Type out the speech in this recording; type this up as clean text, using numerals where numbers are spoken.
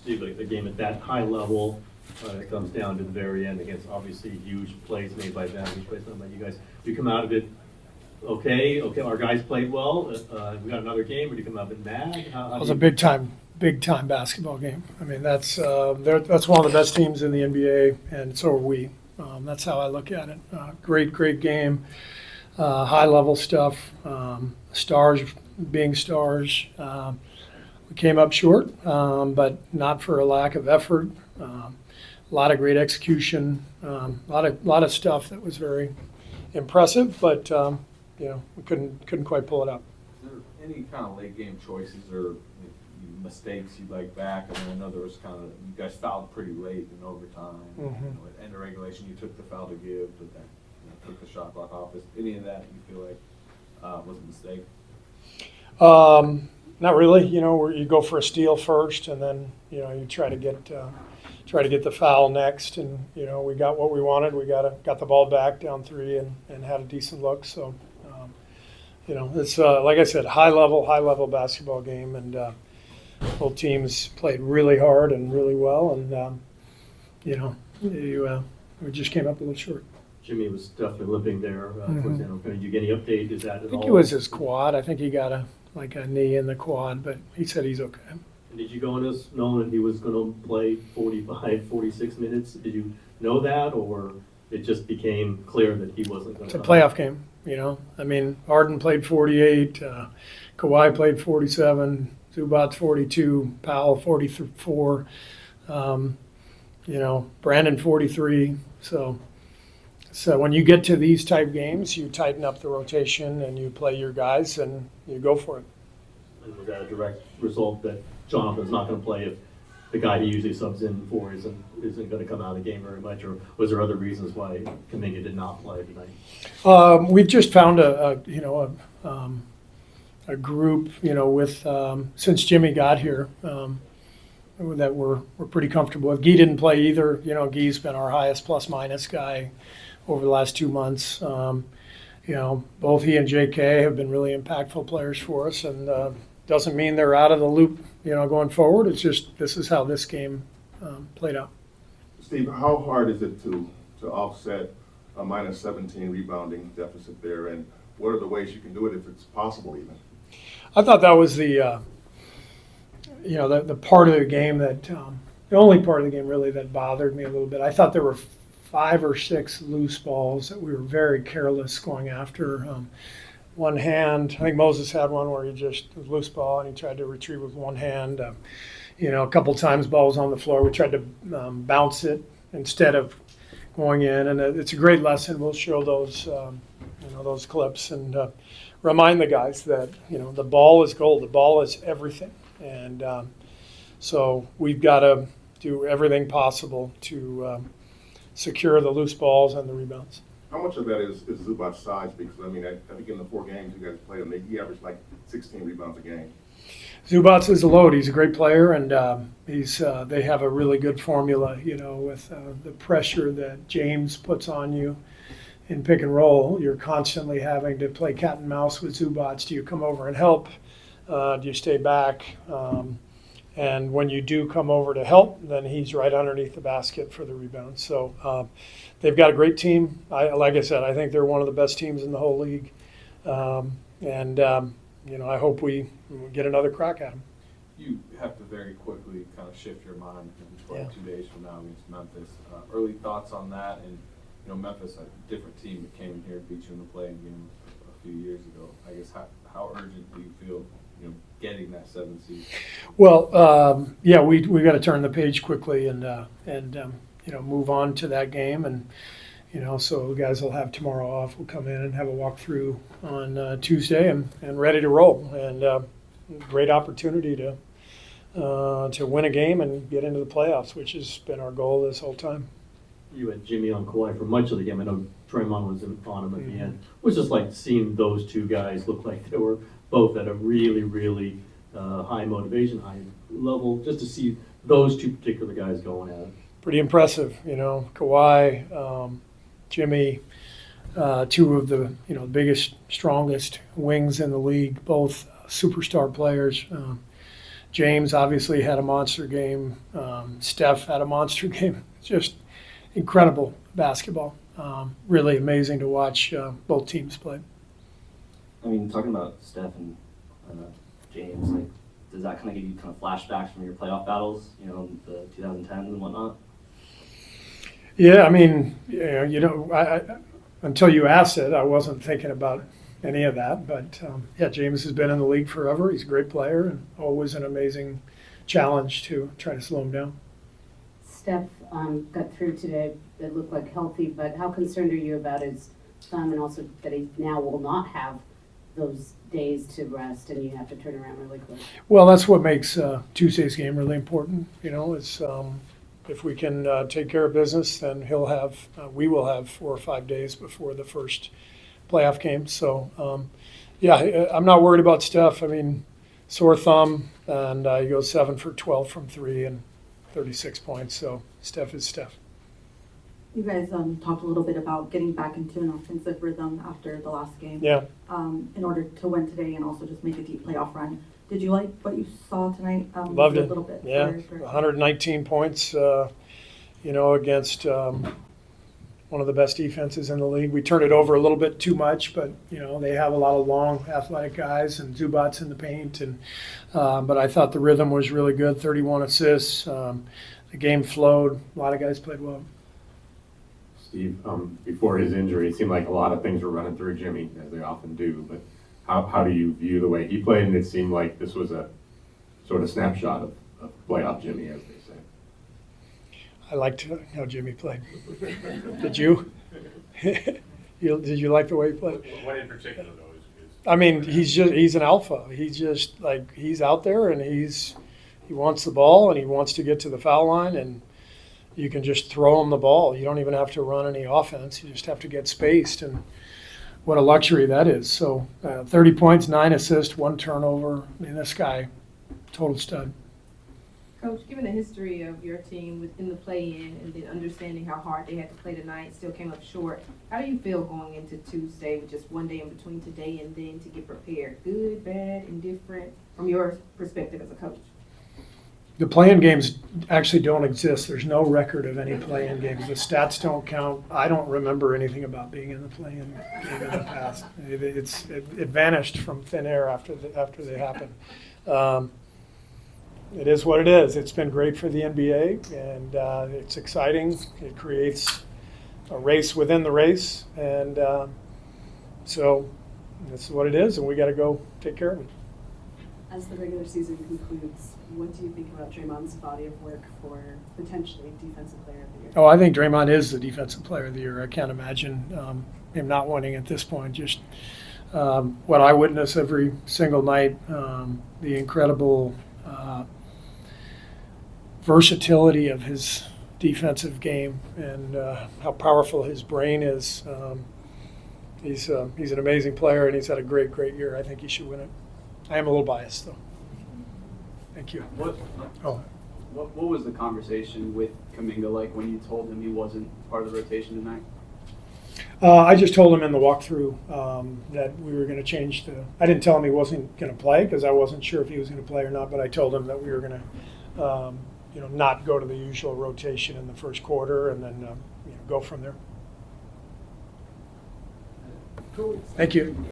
Steve, like the game at that high level, it comes down to the very end against obviously huge plays made by them, huge plays made by you guys. Do you come out of it okay, our guys played well, we got another game, or do you come out of it mad? It was a big time basketball game. I mean, that's one of the best teams in the NBA, and so are we. That's how I look at it. Great game, high level stuff. Stars being stars. We came up short, but not for a lack of effort. A lot of great execution. A lot of stuff that was very impressive, but we couldn't quite pull it up. Is there any kind of late game choices or mistakes you'd like back? I mean, I know there was kind of, you guys fouled pretty late in overtime. Mm-hmm. At end of regulation, you took the foul to give, but then took the shot clock off. Is any of that you feel like was a mistake? Not really. Where you go for a steal first, and then you try to get the foul next, and we got what we wanted. We got the ball back down 3 and had a decent look. So it's like I said, high level basketball game, and both teams played really hard and really well, and we just came up a little short. Jimmy was definitely limping there. Towards the end. Did you get any update? Is that at all? I think it was his quad. I think he got a knee in the quad, but he said he's okay. And did you go in this knowing that he was going to play 45, 46 minutes? Did you know that, or it just became clear that he wasn't going to? It's a playoff game, I mean, Harden played 48, Kawhi played 47, Zubac 42, Powell 44, Brandon 43. So when you get to these type games, you tighten up the rotation and you play your guys and you go for it. And was that a direct result that Jonathan's not going to play if the guy he usually subs in for isn't going to come out of the game very much, or was there other reasons why Kuminga did not play tonight? We've just found a group, with since Jimmy got here, that we're pretty comfortable with. Guy didn't play either. Guy's been our highest plus minus guy over the last 2 months. Both he and JK have been really impactful players for us, and doesn't mean they're out of the loop, going forward. It's just this is how this game played out. Steve, how hard is it to offset a minus 17 rebounding deficit there, and what are the ways you can do it if it's possible even? I thought that was the part of the game that the only part of the game really that bothered me a little bit. I thought there were 5 or 6 loose balls that we were very careless going after. One hand, I think Moses had one where he just was loose ball and he tried to retrieve with one hand. A couple times balls on the floor. We tried to bounce it instead of going in, and it's a great lesson. We'll show those those clips and remind the guys that the ball is gold. The ball is everything, and so we've got to do everything possible to secure the loose balls and the rebounds. How much of that is Zubac's size? Because, I mean, I think in the 4 games you guys played him, he averaged like 16 rebounds a game. Zubac is a load. He's a great player, and they have a really good formula, with the pressure that James puts on you in pick and roll. You're constantly having to play cat and mouse with Zubac. Do you come over and help? Do you stay back? And when you do come over to help, then he's right underneath the basket for the rebound. So they've got a great team. Like I said, I think they're one of the best teams in the whole league. I hope we get another crack at them. You have to very quickly kind of shift your mind in 2 days from now against Memphis. Early thoughts on that? And Memphis, a different team that came in here and beat you in the play-in game a few years ago. I guess how urgent do you feel getting that 7th seed? Well, we got to turn the page quickly and move on to that game, and so the guys will have tomorrow off. We'll come in and have a walkthrough on Tuesday and ready to roll, and great opportunity to win a game and get into the playoffs, which has been our goal this whole time. You had Jimmy on Kawhi for much of the game. I know Draymond was on him at the end. It was just like seeing those two guys look like they were both at a really, really high motivation, high level, just to see those two particular guys going at it. Pretty impressive, Kawhi, Jimmy, 2 of the biggest, strongest wings in the league, both superstar players. James obviously had a monster game. Steph had a monster game. Just incredible basketball. Really amazing to watch both teams play. I mean, talking about Steph and James, like, does that kind of give you kind of flashbacks from your playoff battles, the 2010s and whatnot? Yeah, I mean, I until you asked it, I wasn't thinking about any of that. But yeah, James has been in the league forever. He's a great player and always an amazing challenge to try to slow him down. Steph got through today. It looked like healthy, but how concerned are you about his thumb and also that he now will not have those days to rest and you have to turn around really quick? Well, that's what makes Tuesday's game really important. It's if we can take care of business, then we will have 4 or 5 days before the first playoff game. So, yeah, I'm not worried about Steph. I mean, sore thumb, and he goes 7 for 12 from 3 and 36 points. So Steph is Steph. You guys talked a little bit about getting back into an offensive rhythm after the last game. Yeah. In order to win today and also just make a deep playoff run. Did you like what you saw tonight? Loved it. A little bit. Yeah, 119 points, against one of the best defenses in the league. We turned it over a little bit too much, but, they have a lot of long, athletic guys and Zubats in the paint. But I thought the rhythm was really good, 31 assists. The game flowed. A lot of guys played well. Steve, before his injury, it seemed like a lot of things were running through Jimmy, as they often do. But how do you view the way he played? And it seemed like this was a sort of snapshot of playoff Jimmy, as they say. I liked how Jimmy played. Did you? Did you like the way he played? What in particular, though? I mean, he's an alpha. He's out there and he wants the ball and he wants to get to the foul line, and you can just throw him the ball. You don't even have to run any offense. You just have to get spaced, and what a luxury that is. So 30 points, 9 assists, 1 turnover. I mean, this guy, total stud. Coach, given the history of your team within the play-in and then understanding how hard they had to play tonight, still came up short, how do you feel going into Tuesday with just one day in between today and then to get prepared? Good, bad, indifferent, from your perspective as a coach? The play-in games actually don't exist. There's no record of any play-in games. The stats don't count. I don't remember anything about being in the play-in game in the past. It vanished from thin air after they happened. It is what it is. It's been great for the NBA, and it's exciting. It creates a race within the race, and so that's what it is, and we got to go take care of it. As the regular season concludes, what do you think about Draymond's body of work for potentially Defensive Player of the Year? Oh, I think Draymond is the Defensive Player of the Year. I can't imagine him not winning at this point. Just what I witness every single night, the incredible versatility of his defensive game and how powerful his brain is. He's an amazing player, and he's had a great year. I think he should win it. I am a little biased, though. Thank you. What was the conversation with Kuminga like when you told him he wasn't part of the rotation tonight? I just told him in the walkthrough that we were going to change I didn't tell him he wasn't going to play because I wasn't sure if he was going to play or not, but I told him that we were going to not go to the usual rotation in the first quarter and then go from there. Thank you.